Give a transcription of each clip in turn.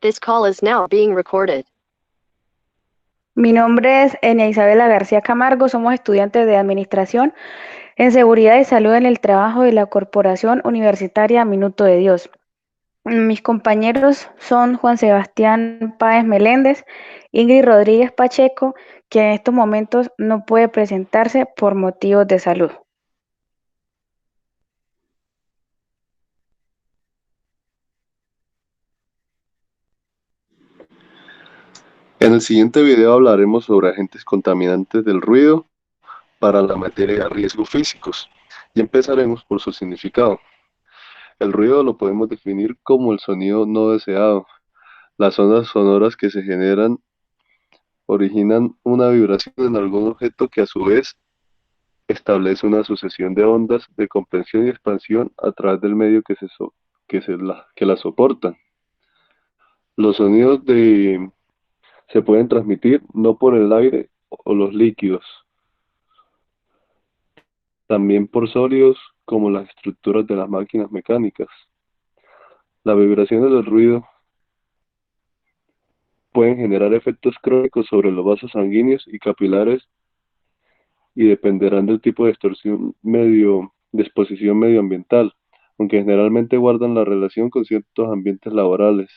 This call is now being recorded. Mi nombre es Enia Isabela García Camargo, somos estudiantes de Administración en Seguridad y Salud en el Trabajo de la Corporación Universitaria Minuto de Dios. Mis compañeros son Juan Sebastián Páez Meléndez, Ingrid Rodríguez Pacheco, que en estos momentos no puede presentarse por motivos de salud. En el siguiente video hablaremos sobre agentes contaminantes del ruido para la materia de riesgos físicos y empezaremos por su significado. El ruido lo podemos definir como el sonido no deseado. Las ondas sonoras que se generan originan una vibración en algún objeto que a su vez establece una sucesión de ondas de compresión y expansión a través del medio que la soportan. Los sonidos se pueden transmitir no por el aire o los líquidos, también por sólidos como las estructuras de las máquinas mecánicas. Las vibraciones del ruido pueden generar efectos crónicos sobre los vasos sanguíneos y capilares y dependerán del tipo de de exposición medioambiental, aunque generalmente guardan la relación con ciertos ambientes laborales.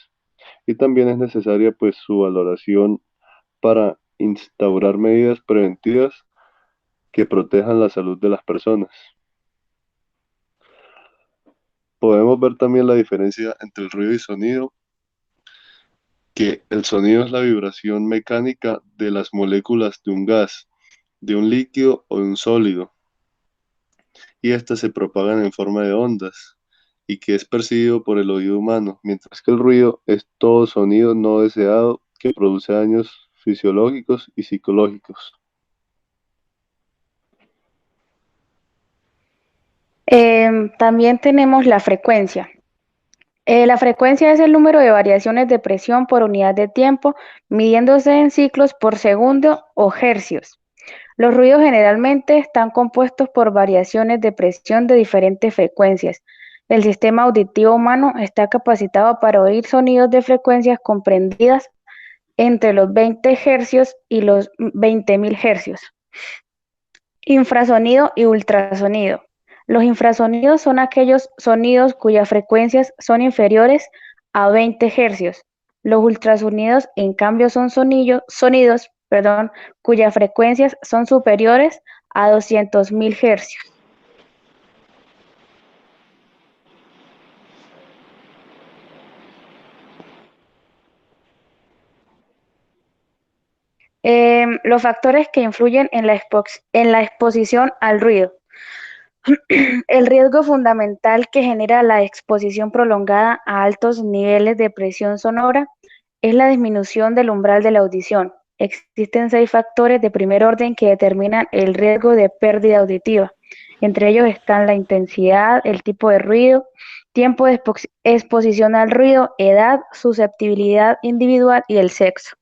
Y también es necesaria pues su valoración para instaurar medidas preventivas que protejan la salud de las personas. Podemos ver también la diferencia entre el ruido y sonido, que el sonido es la vibración mecánica de las moléculas de un gas, de un líquido o de un sólido, y éstas se propagan en forma de ondas, y que es percibido por el oído humano, mientras que el ruido es todo sonido no deseado que produce daños fisiológicos y psicológicos. También tenemos la frecuencia. La frecuencia es el número de variaciones de presión por unidad de tiempo, midiéndose en ciclos por segundo o hercios. Los ruidos generalmente están compuestos por variaciones de presión de diferentes frecuencias. El sistema auditivo humano está capacitado para oír sonidos de frecuencias comprendidas entre los 20 hercios y los 20.000 hercios. Infrasonido y ultrasonido. Los infrasonidos son aquellos sonidos cuyas frecuencias son inferiores a 20 hercios. Los ultrasonidos, en cambio, son sonidos, cuyas frecuencias son superiores a 200.000 hercios. Los factores que influyen en la exposición al ruido. El riesgo fundamental que genera la exposición prolongada a altos niveles de presión sonora es la disminución del umbral de la audición. Existen 6 factores de primer orden que determinan el riesgo de pérdida auditiva. Entre ellos están la intensidad, el tipo de ruido, tiempo de exposición al ruido, edad, susceptibilidad individual y el sexo.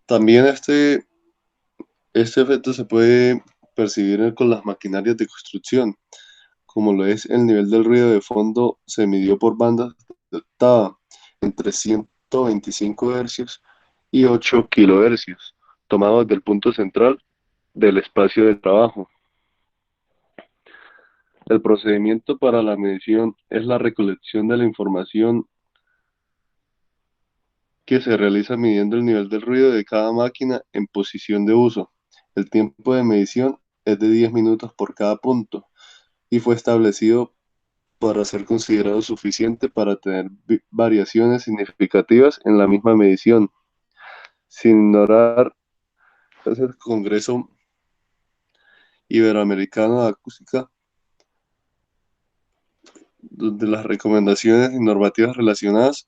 También este efecto se puede percibir con las maquinarias de construcción, como lo es el nivel del ruido de fondo. Se midió por bandas de octava entre 125 hercios y 8 kilohercios, tomados del punto central del espacio de trabajo. El procedimiento para la medición es la recolección de la información que se realiza midiendo el nivel del ruido de cada máquina en posición de uso. El tiempo de medición es de 10 minutos por cada punto y fue establecido para ser considerado suficiente para tener variaciones significativas en la misma medición, sin ignorar el Congreso Iberoamericano de Acústica, de las recomendaciones y normativas relacionadas,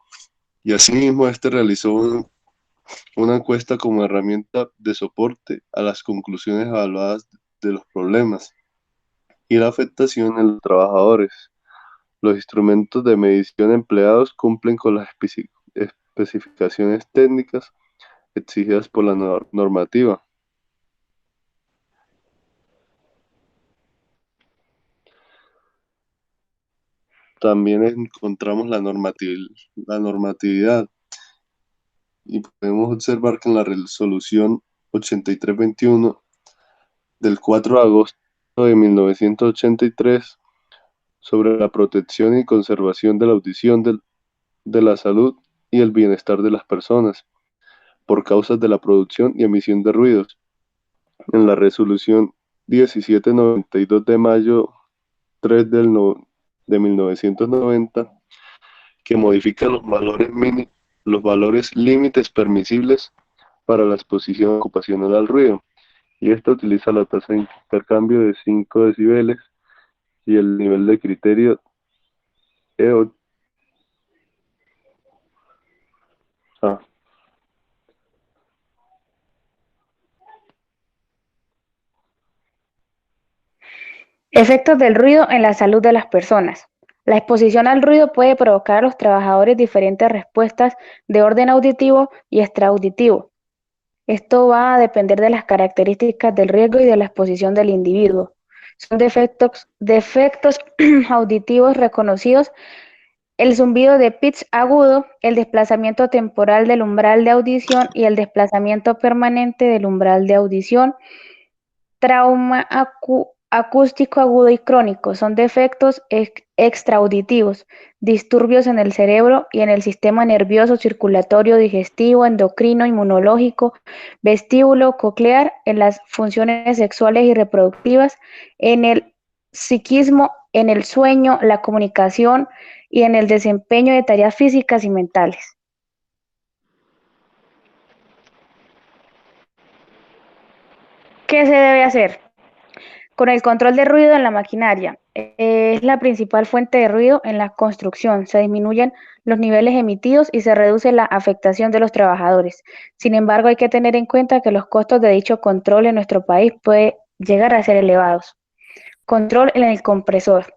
y asimismo este realizó una encuesta como herramienta de soporte a las conclusiones evaluadas de los problemas y la afectación en los trabajadores. Los instrumentos de medición empleados cumplen con las especificaciones técnicas exigidas por la normativa. También encontramos la normatividad y podemos observar que en la resolución 8321 del 4 de agosto de 1983 sobre la protección y conservación de la audición de la salud y el bienestar de las personas por causas de la producción y emisión de ruidos. En la resolución 1792 de mayo 3 de 1990, que modifica los valores límites permisibles para la exposición ocupacional al ruido. Y esta utiliza la tasa de intercambio de 5 decibeles y el nivel de criterio E8. Efectos del ruido en la salud de las personas. La exposición al ruido puede provocar a los trabajadores diferentes respuestas de orden auditivo y extraauditivo. Esto va a depender de las características del riesgo y de la exposición del individuo. Son defectos auditivos reconocidos: el zumbido de pitch agudo, el desplazamiento temporal del umbral de audición y el desplazamiento permanente del umbral de audición. Trauma acústico agudo y crónico son defectos extraauditivos, disturbios en el cerebro y en el sistema nervioso, circulatorio, digestivo, endocrino, inmunológico, vestíbulo, coclear, en las funciones sexuales y reproductivas, en el psiquismo, en el sueño, la comunicación y en el desempeño de tareas físicas y mentales. ¿Qué se debe hacer? Con el control de ruido en la maquinaria. Es la principal fuente de ruido en la construcción. Se disminuyen los niveles emitidos y se reduce la afectación de los trabajadores. Sin embargo, hay que tener en cuenta que los costos de dicho control en nuestro país pueden llegar a ser elevados. Control en el compresor.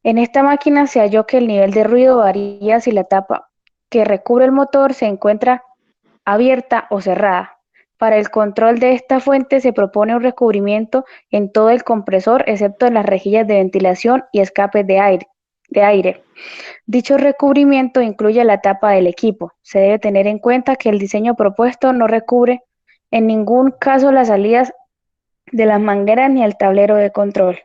En esta máquina se halló que el nivel de ruido varía si la tapa que recubre el motor se encuentra abierta o cerrada. Para el control de esta fuente se propone un recubrimiento en todo el compresor, excepto en las rejillas de ventilación y escapes de aire. Dicho recubrimiento incluye la tapa del equipo. Se debe tener en cuenta que el diseño propuesto no recubre en ningún caso las salidas de las mangueras ni el tablero de control.